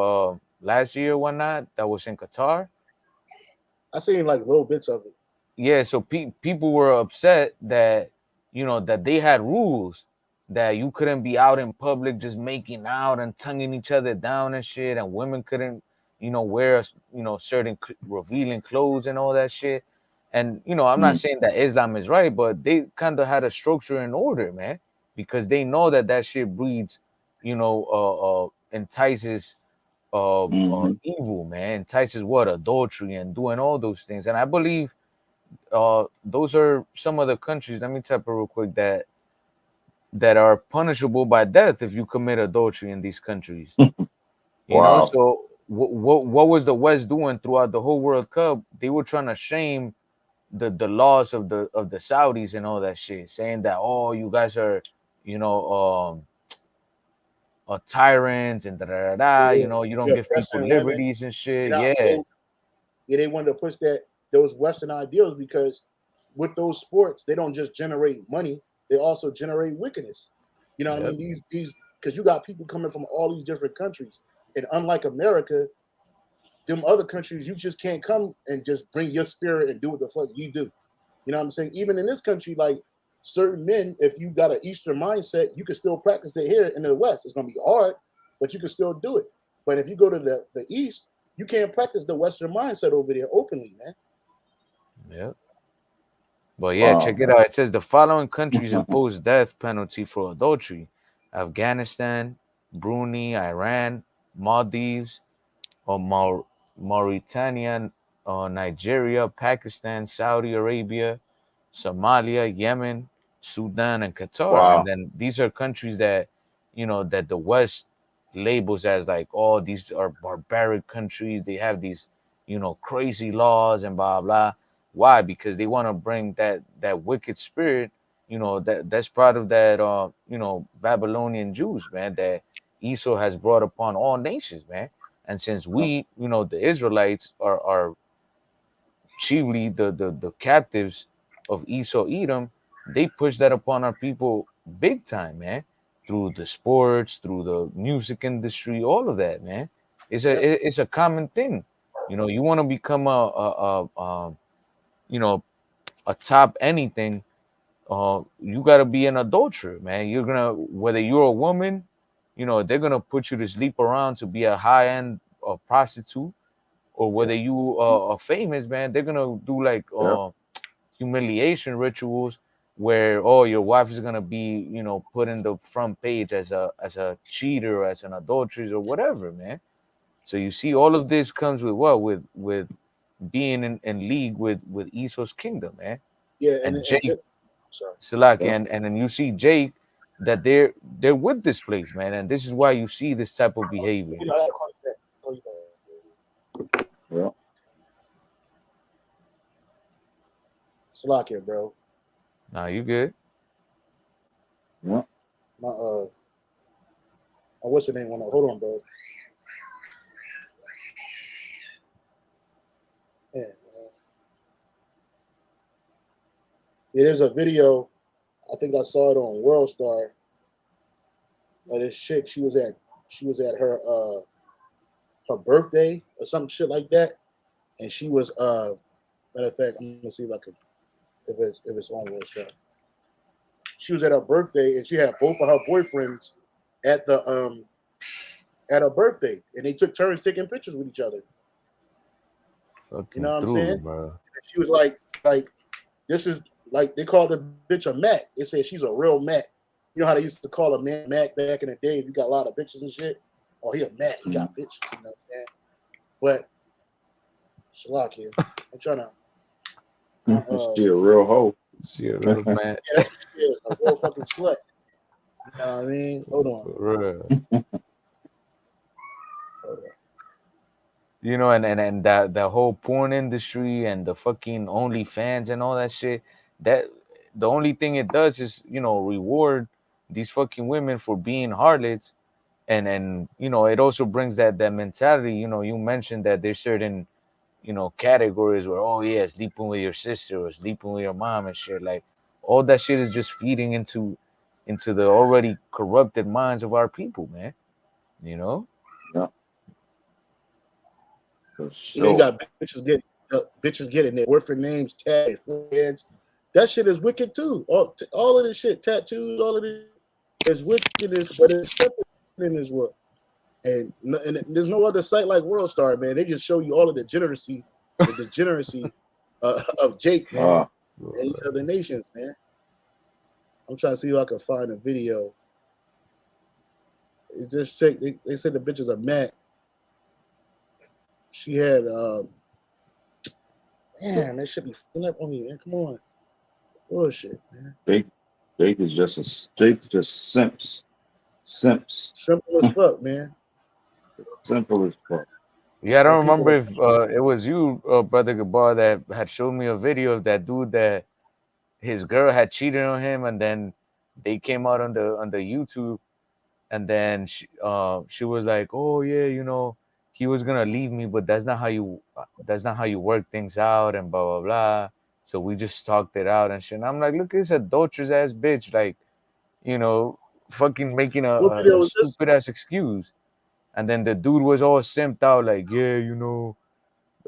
last year or whatnot, that was in Qatar. I seen like little bits of it. Yeah, so people were upset that, you know, that they had rules that you couldn't be out in public just making out and tonguing each other down and shit, and women couldn't, you know, wear, you know, certain revealing clothes and all that shit. And, you know, I'm not saying that Islam is right, but they kind of had a structure and order, man, because they know that shit breeds, you know, entices evil, man, entices what? Adultery and doing all those things. And I believe those are some of the countries, let me tap it real quick, that are punishable by death if you commit adultery in these countries. You know, so what was the West doing throughout the whole World Cup? They were trying to shame the laws of the Saudis and all that shit, saying that, oh, you guys are, you know, tyrants and you know, you don't give people liberties and shit. They wanted to push those Western ideals, because with those sports, they don't just generate money, they also generate wickedness. You know what I mean? These because you got people coming from all these different countries, and unlike America, them other countries, you just can't come and just bring your spirit and do what the fuck you do. You know what I'm saying? Even in this country, like certain men, if you got an Eastern mindset, you can still practice it here in the West. It's gonna be hard, but you can still do it. But if you go to the East, you can't practice the Western mindset over there openly, man. Yeah. But yeah, check it out. It says the following countries impose death penalty for adultery: Afghanistan, Brunei, Iran, Maldives, or Mauritania, Nigeria, Pakistan, Saudi Arabia, Somalia, Yemen, Sudan, and Qatar. And then these are countries that, you know, that the West labels as like, oh, these are barbaric countries. They have these, you know, crazy laws and blah blah. Why? Because they want to bring that wicked spirit, you know, that's part of that you know, Babylonian Jews, man, that Esau has brought upon all nations, man. And since we, you know, the Israelites are chiefly the captives of Esau Edom, they push that upon our people big time, man. Through the sports, through the music industry, all of that, man. It's a common thing. You know, you want to become a you know, a top anything, you gotta be an adulterer, man. You're gonna, whether you're a woman, you know, they're gonna put you to sleep around to be a high-end prostitute, or whether you are famous, man, they're gonna do like humiliation rituals where, oh, your wife is gonna be, you know, put in the front page as a cheater or as an adulteress or whatever, man. So you see, all of this comes with what? With being in league with Esau's kingdom, man. Yeah, and Jake, Salaki, and then you see Jake, that they're with this place, man, and this is why you see this type of behavior. Yeah. Salaki, bro. Nah, you good? Yeah. My what's the name? Hold on, bro. Yeah, there's a video. I think I saw it on World Star. This chick, she was at her birthday or some shit like that, and she was matter of fact, I'm gonna see if I can, if it's on World Star. She was at her birthday and she had both of her boyfriends at her birthday, and they took turns taking pictures with each other. You know what I'm saying? Bro. She was like, this is like, they called the bitch a Mac. They said she's a real Mac. You know how they used to call a man Mac back in the day if you got a lot of bitches and shit? Oh, he a Mac. He got bitches. You know what I'm saying? But, Shalak, I'm trying to. She a real hoe. She a real man. Yeah, she is a real fucking slut. You know what I mean? Hold on. Hold on. You know, and that whole porn industry and the fucking OnlyFans and all that shit, that the only thing it does is, you know, reward these fucking women for being harlots, and you know, it also brings that mentality. You know, you mentioned that there's certain, you know, categories where, oh yeah, sleeping with your sister or sleeping with your mom and shit. Like, all that shit is just feeding into the already corrupted minds of our people, man. You know? Yeah. For sure. They got bitches getting their boyfriend names tagged, foreheads. That shit is wicked too. All of this shit, tattoos, all of this is wickedness, but it's separate in this world. And there's no other site like World Star, man. They just show you all of the degeneracy of Jake, man, and these other nations, man. I'm trying to see if I can find a video. It's just chick. They said the bitch is a Mac. She had man, that should be filling up on me, man. Come on. Bullshit, man. Jake is just simps. Simple as fuck, man. Simple as fuck. Yeah, I don't remember if it was you, Brother Gabar, that had shown me a video of that dude that his girl had cheated on him, and then they came out on the YouTube, and then she was like, oh yeah, you know, he was gonna leave me, but that's not how you work things out, and blah blah blah. So we just talked it out and shit. And I'm like, look at this adulterous ass bitch, like, you know, fucking making a stupid ass excuse. And then the dude was all simped out, like, yeah, you know,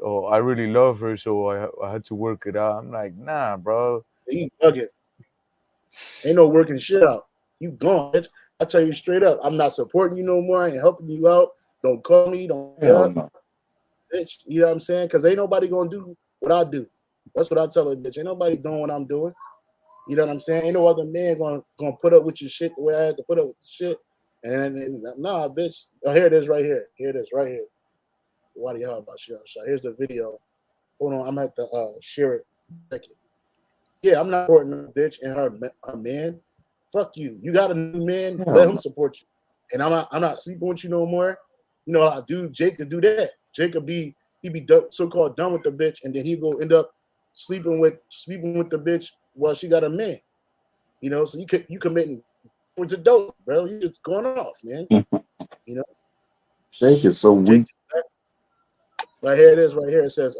oh, I really love her, so I had to work it out. I'm like, nah, bro. You bugging. Ain't no working shit out. You gone, bitch. I tell you straight up, I'm not supporting you no more. I ain't helping you out. Don't call me. Don't no. Bitch. You know what I'm saying? Because ain't nobody gonna do what I do. That's what I tell her, bitch. Ain't nobody doing what I'm doing. You know what I'm saying? Ain't no other man gonna put up with your shit the way I had to put up with the shit. And nah, bitch. Oh, here it is right here. Here it is right here. Why do you have about shit? Here's the video. Hold on, I'm gonna have to share it. Yeah, I'm not supporting her bitch and her man. Fuck you. You got a new man, let him support you. And I'm not sleeping with you no more. You know, I do Jake could do that. Jake could be so-called done with the bitch, and then he go end up sleeping with the bitch while she got a man. You know, so you committing towards adult, bro. You just going off, man. You know. Jake is so weak. Right here it is, right here. It says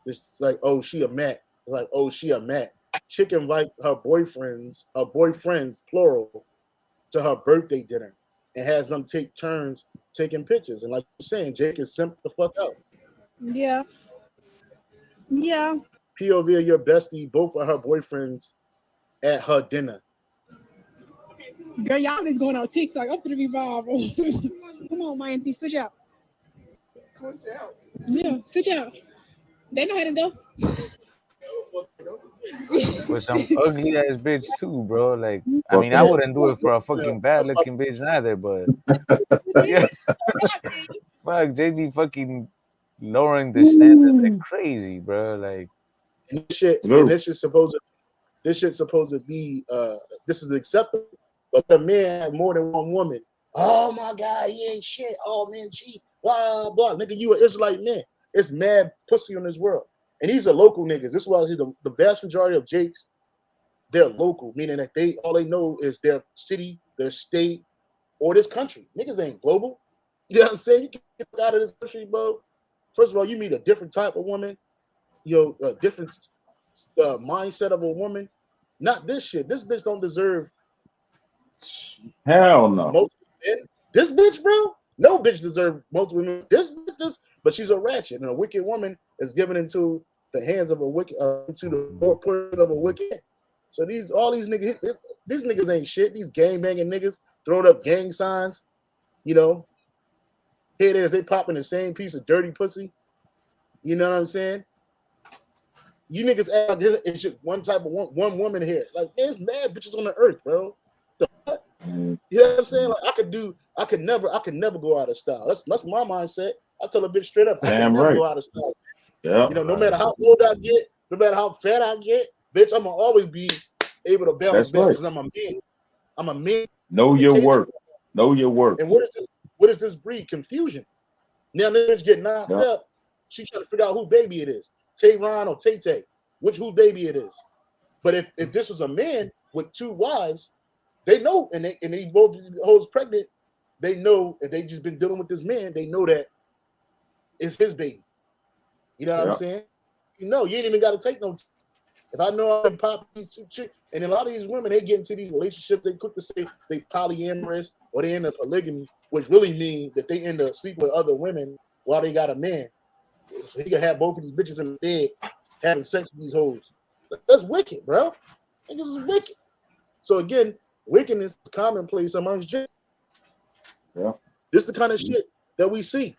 it's like, oh, she a Mac. It's like, oh, she a Mac. Chick invite her boyfriends, plural, to her birthday dinner and has them take turns taking pictures. And like you're saying, Jake is simped the fuck out. Yeah. Yeah. POV of your bestie, both of her boyfriends at her dinner. Girl, y'all is going on TikTok. I'm gonna be viral. Come on, my auntie, switch out. Yeah, switch out. They know how to go. For some ugly ass bitch too, bro. Like, I mean, I wouldn't do it for a fucking bad looking bitch neither, but yeah. Fuck, JB fucking lowering the standard like crazy, bro. Like, and this shit's supposed to be this is acceptable. But the man had more than one woman. Oh my God, he ain't shit. All men cheat. Blah blah. Nigga, you an Israelite man. It's mad pussy on this world. And these are local niggas. This is why I see the vast majority of Jakes, they're local, meaning that all they know is their city, their state, or this country. Niggas ain't global. You know what I'm saying? You get out of this country, bro. First of all, you meet a different type of woman, a different mindset of a woman. Not this shit. This bitch don't deserve. Hell no. Most men. This bitch, bro. No bitch deserves most women. This bitch, but she's a ratchet, and a wicked woman is given into the hands of a wicked, into the portion of a wicked. So all these niggas, these niggas ain't shit. These gang banging niggas throwing up gang signs. You know, here it is. They popping the same piece of dirty pussy. You know what I'm saying? You niggas act like it's just one type of one woman here. Like, there's mad bitches on the earth, bro. You know what I'm saying? Like, I could never go out of style. That's my mindset. I tell a bitch straight up, I can never go out of style. Yeah. You know, no matter how old I get, no matter how fat I get, bitch, I'm gonna always be able to balance back because I'm a man. I'm a man. Know your work. Know your work. And what is this breed? Confusion. Now the bitch get knocked up. She trying to figure out who baby it is. Tay-Ron or Tay-Tay. Who baby it is. But if this was a man with two wives, they know, and they both hoes pregnant, they know if they just been dealing with this man, they know that it's his baby. You know what I'm saying? You know, you ain't even got to take no. If I know I pop these two chicks, and a lot of these women, they get into these relationships, they quick to say they polyamorous or they end up polygamy, which really means that they end up sleeping with other women while they got a man. So he can have both of these bitches in the bed having sex with these hoes. That's wicked, bro. Niggas is wicked. So again, wickedness is commonplace amongst Jake. Yeah. This is the kind of shit that we see.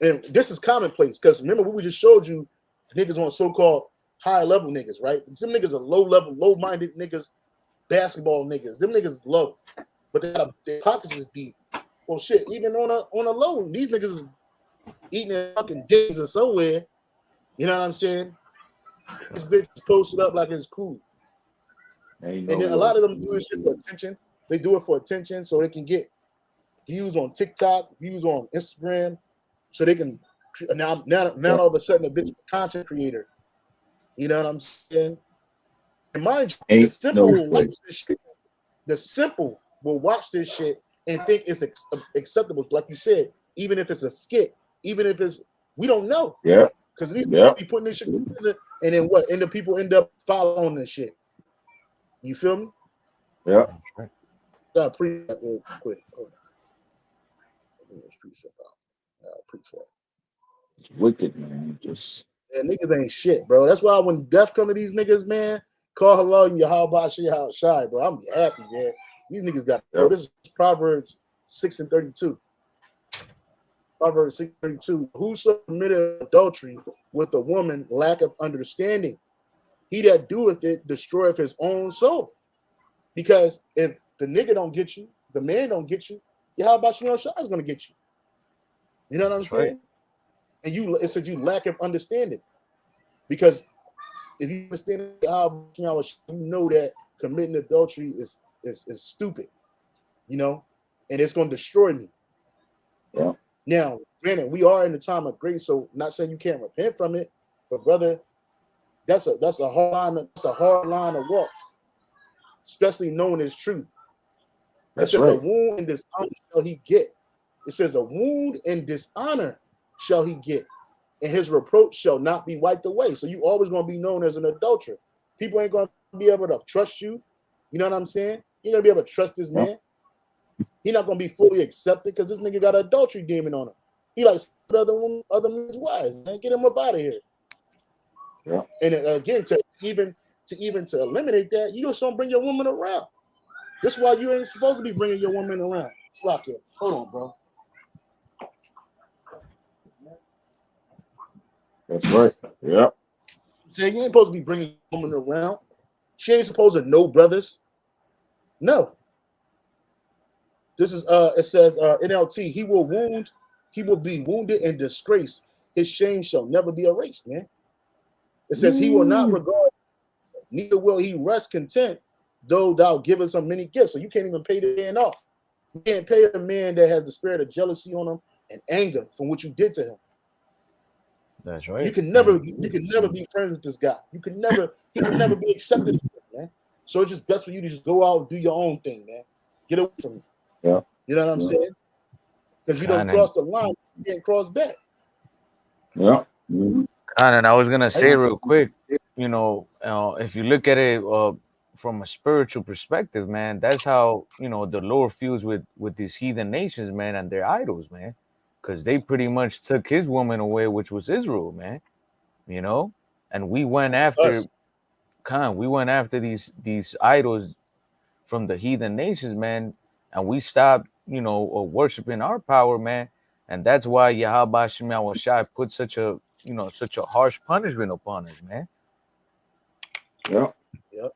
And this is commonplace because remember what we just showed you, niggas on so-called high-level niggas, right? Some niggas are low-level, low-minded niggas, basketball niggas. Them niggas low, but their pockets is deep. Well, shit, even on a low, these niggas is eating their fucking dicks or somewhere. You know what I'm saying? This bitch is posted up like it's cool. And then a lot of them do this shit for attention. They do it for attention so they can get views on TikTok, views on Instagram, so they can now all of a sudden a bitch content creator. You know what I'm saying? And mind you, the simple will watch this shit. The simple will watch this shit and think it's acceptable. Like you said, even if it's a skit, even if it's we don't know. Yeah. Because these people be putting this shit together, and then what? And the people end up following this shit. You feel me? Yeah. Preset real quick. Hold on. Preset out. Preset. It's wicked, man. Niggas ain't shit, bro. That's why when death come to these niggas, man, Call hello and Yahawabah shy, bro. I'm happy, man. These niggas got bro. This is Proverbs 6:32. Proverbs 6:32. Whoso committed adultery with a woman lack of understanding. He that doeth it destroyeth his own soul. Because if the nigga don't get you, the man don't get you, Yahawabah Shah is gonna get you. You know what I'm saying? Right. And it says you lack of understanding. Because if you understand how you know that committing adultery is stupid, you know, and it's going to destroy me. Yeah. Now, granted, we are in the time of grace, so not saying you can't repent from it, but brother, that's a hard line. That's a hard line to walk, especially knowing its truth. That's right. A wound and dishonor shall he get. It says a wound and dishonor shall he get, and his reproach shall not be wiped away. So you always going to be known as an adulterer. People ain't going to be able to trust you. You know what I'm saying? You're going to be able to trust this man. He's not going to be fully accepted because this nigga got an adultery demon on him. He likes other men's wives. Man, get him up out of here. Yeah. And again, to eliminate that, you just don't bring your woman around. That's why you ain't supposed to be bringing your woman around. Lock it. Hold on, bro. That's right. Yeah. So you ain't supposed to be bringing a woman around. She ain't supposed to know brothers. No. This is it says NLT. He will be wounded and disgraced. His shame shall never be erased, man. It says he will not regard, neither will he rest content, though thou givest him many gifts. So you can't even pay the man off. You can't pay a man that has the spirit of jealousy on him and anger from what you did to him. That's right. You can never be friends with this guy. He can never be accepted, man. So it's just best for you to just go out and do your own thing, man. Get away from him. Yeah. You know what I'm saying? Because you don't cross the line, you can't cross back. Yeah. And I was gonna say real quick, you know, if you look at it from a spiritual perspective, man, that's how, you know, the Lord feels with these heathen nations, man, and their idols, man. Because they pretty much took his woman away, which was Israel, man. You know, and we went after these idols from the heathen nations, man, and we stopped, you know, worshiping our power, man. And that's why Yahawabah Shah put such a harsh punishment upon us, man. Yeah. Yep.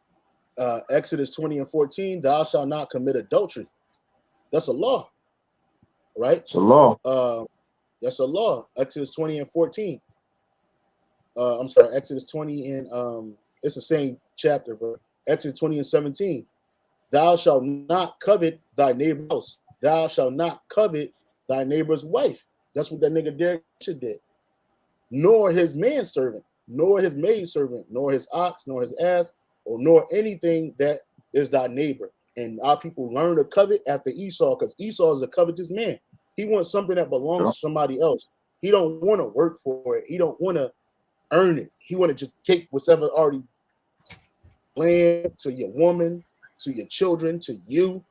Exodus 20:14, thou shalt not commit adultery. That's a law. Right? It's a law. That's a law. Exodus 20:14. I'm sorry, Exodus 20 and it's the same chapter, but Exodus 20:17. Thou shalt not covet thy neighbor's house. Thou shalt not covet thy neighbor's wife. That's what that nigga Derek did. Nor his manservant, nor his maidservant, nor his ox, nor his ass, or nor anything that is thy neighbor. And our people learn to covet after Esau, because Esau is a covetous man. He wants something that belongs to somebody else. He don't want to work for it. He don't want to earn it. He want to just take whatever already land to your woman, to your children, to you.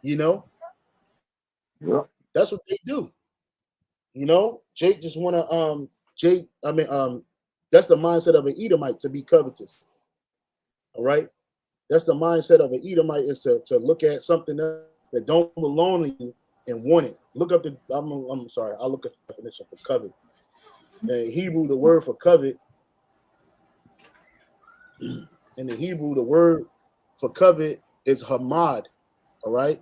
You know? Yeah. That's what they do. You know? Jake just want to that's the mindset of an Edomite, to be covetous. All right? That's the mindset of an Edomite, is to look at something that don't belong to you and want it. Look up the I'm sorry, I'll look at the definition for covet. In Hebrew, the word for covet, in the Hebrew, the word for covet is hamad. All right?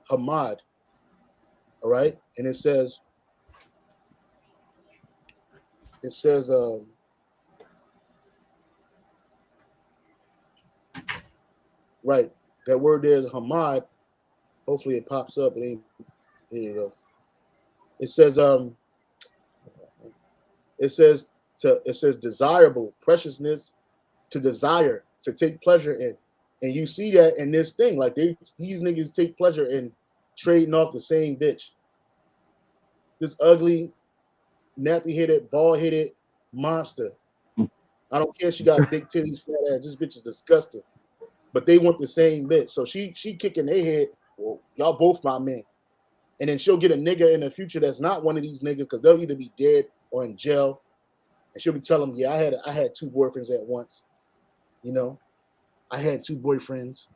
Hamad. All right? And it says right, that word there is hamad. Hopefully it pops up. It ain't. Here you go. It says desirable, preciousness, to desire, to take pleasure in. And you see that in this thing. Like these niggas take pleasure in trading off the same bitch. This ugly, nappy-headed, bald-headed monster. I don't care if she got big titties, fat ass. This bitch is disgusting. But they want the same bitch. So she kicking their head, well, y'all both my men. And then she'll get a nigga in the future that's not one of these niggas, because they'll either be dead or in jail. And she'll be telling them, yeah, I had 2 boyfriends at once. You know? I had 2 boyfriends.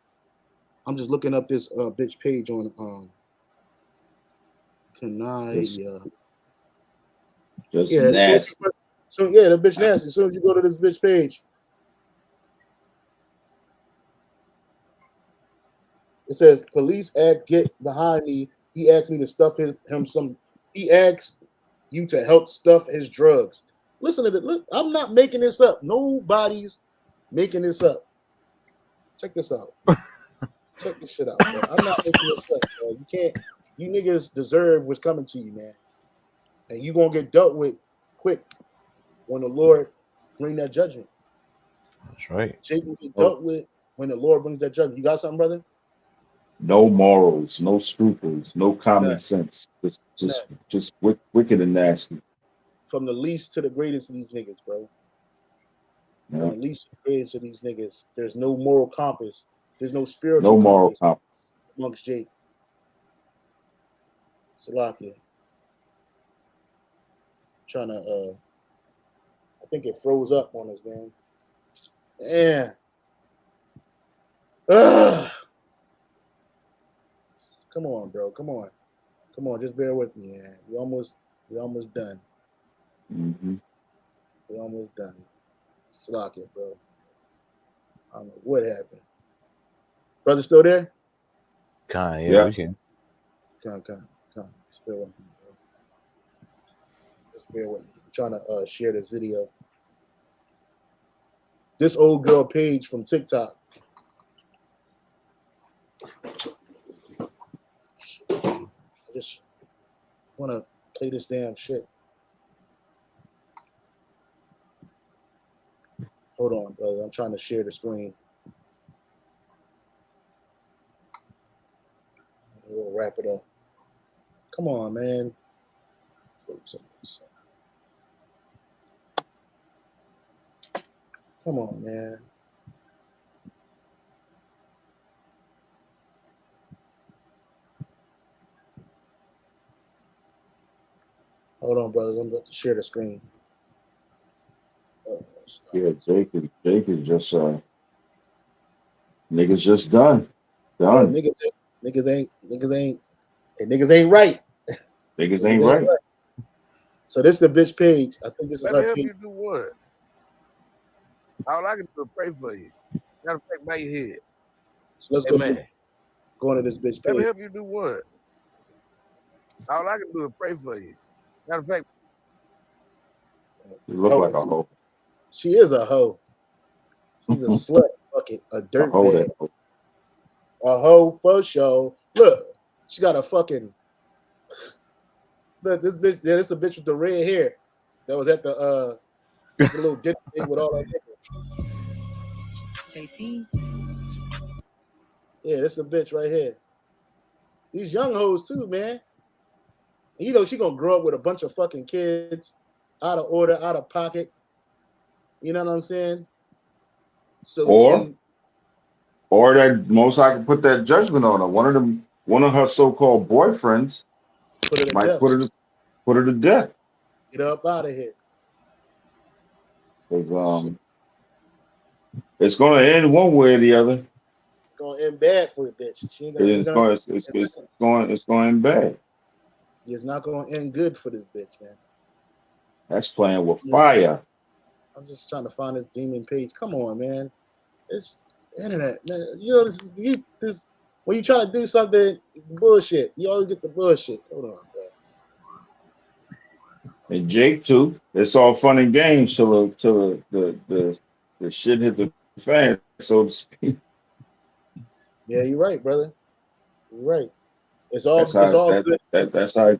I'm just looking up this bitch page on Just yeah, nasty. so yeah, the bitch nasty. As soon as you go to this bitch page, it says police act get behind me. He asked me to stuff him some. He asked you to help stuff his drugs. Listen to it. Look, I'm not making this up. Nobody's making this up. Check this out. Check this shit out, bro. I'm not making this up, bro. You can't. You niggas deserve what's coming to you, man. And you gonna get dealt with quick when the Lord bring that judgment. That's right. Jake will get dealt with when the Lord brings that judgment. You got something, brother? No morals, no scruples, no common sense. Just wicked and nasty. From the least to the greatest of these niggas, bro. Yeah. From the least to the greatest of these niggas. There's no moral compass. There's no spiritual compass amongst Jake. Salakia. Trying to I think it froze up on us, man. Yeah. Come on, bro. Come on. Come on, just bear with me, man. We almost done. Mm-hmm. We're almost done. Salakia, bro. I don't know what happened. Brother still there? Yeah, we can. Come. Just bear with me, bro. Just bear with me. I'm trying to share this video. This old girl page from TikTok. I just want to play this damn shit. Hold on, brother. I'm trying to share the screen. We'll wrap it up. Come on, man. Come on, man. Hold on, brother. I'm about to share the screen. Yeah, Jake is just niggas just done. Yeah, niggas ain't right. Niggas ain't right. So this is the bitch page. I think this is Let me her help page. you do what? All I can do is pray for you. Matter of fact, bow your head. So let's go into this bitch page. Let me help you do what? All I can do is pray for you. Matter of fact, you look like a hoe. She is a hoe. She's a slut bucket, a dirt bag. A hoe for show. Look, she got a fucking. Look, this bitch. Yeah, this is a bitch with the red hair that was at the little dinner thing with all that nigga. JC. Yeah, this is a bitch right here. These young hoes too, man. And you know she gonna grow up with a bunch of fucking kids, out of order, out of pocket. You know what I'm saying? So or that Most High can put that judgment on her. One of her so-called boyfriends might put her to death. Get up out of here. Because it's gonna end one way or the other. It's gonna end bad for the bitch. She ain't gonna. It's going to end bad. It's not gonna end good for this bitch, man. That's playing with fire. I'm just trying to find this demon page. Come on, man. It's internet, man. You know this when you try to do something, bullshit. You always get the bullshit. Hold on, bro. And Jake too. It's all fun and games till the shit hit the fan, so to speak. Yeah, you're right, brother. You're right. It's all good. That's how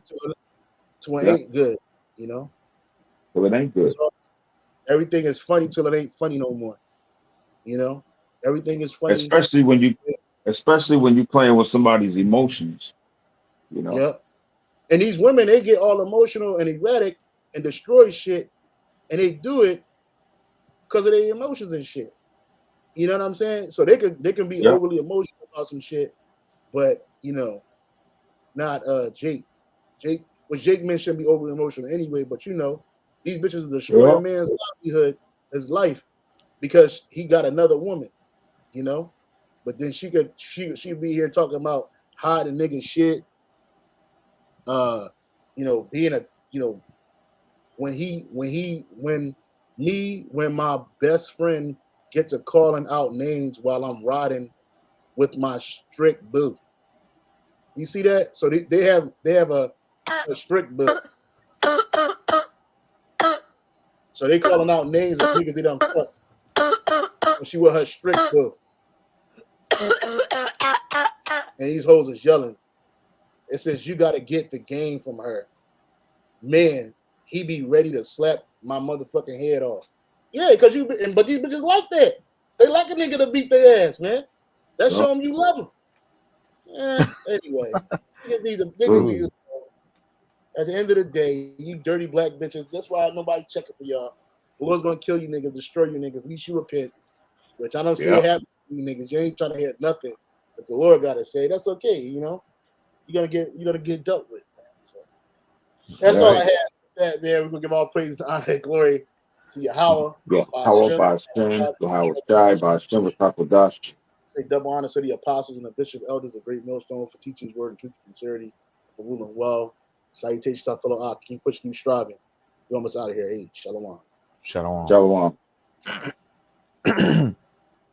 till it ain't good, you know. Till it ain't good. Everything is funny till it ain't funny no more. You know, everything is funny. Especially when you playing with somebody's emotions. You know. Yeah. And these women, they get all emotional and erratic and destroy shit, and they do it because of their emotions and shit. You know what I'm saying? So they can be overly emotional about some shit, but you know, not Jake. What Jake men shouldn't be overly emotional anyway, but you know, these bitches destroy a man's livelihood, his life, because he got another woman. you know. But then she'd be here talking about hiding nigga shit. You know, being a, you know, when my best friend gets to calling out names while I'm riding with my strict boo. You see that? So they have a strict boo. So they calling out names of niggas they done fuck. And she with her strict boo. And these hoes is yelling. It says you gotta get the game from her. Man, he be ready to slap my motherfucking head off. Yeah, but these bitches like that. They like a nigga to beat their ass, man. That show them you love them. Anyway, niggas, at the end of the day, you dirty black bitches. That's why nobody checking for y'all. The Lord's gonna kill you niggas, destroy you niggas. At least you repent. Which I don't see it happen to you niggas. You ain't trying to hear nothing that the Lord gotta say. That's okay, you know. You're gonna get dealt with, man. So that's all I have. That man, we're gonna give all praise, honor, and glory to Yahawah. Say double honor to the apostles and the bishop, elders, the great millstone for teaching his word and truth and sincerity, for ruling well. Salutations to our fellow Ak. Keep pushing, keep striving. We're almost out of here. Hey, shalom. Shalom. Shalom.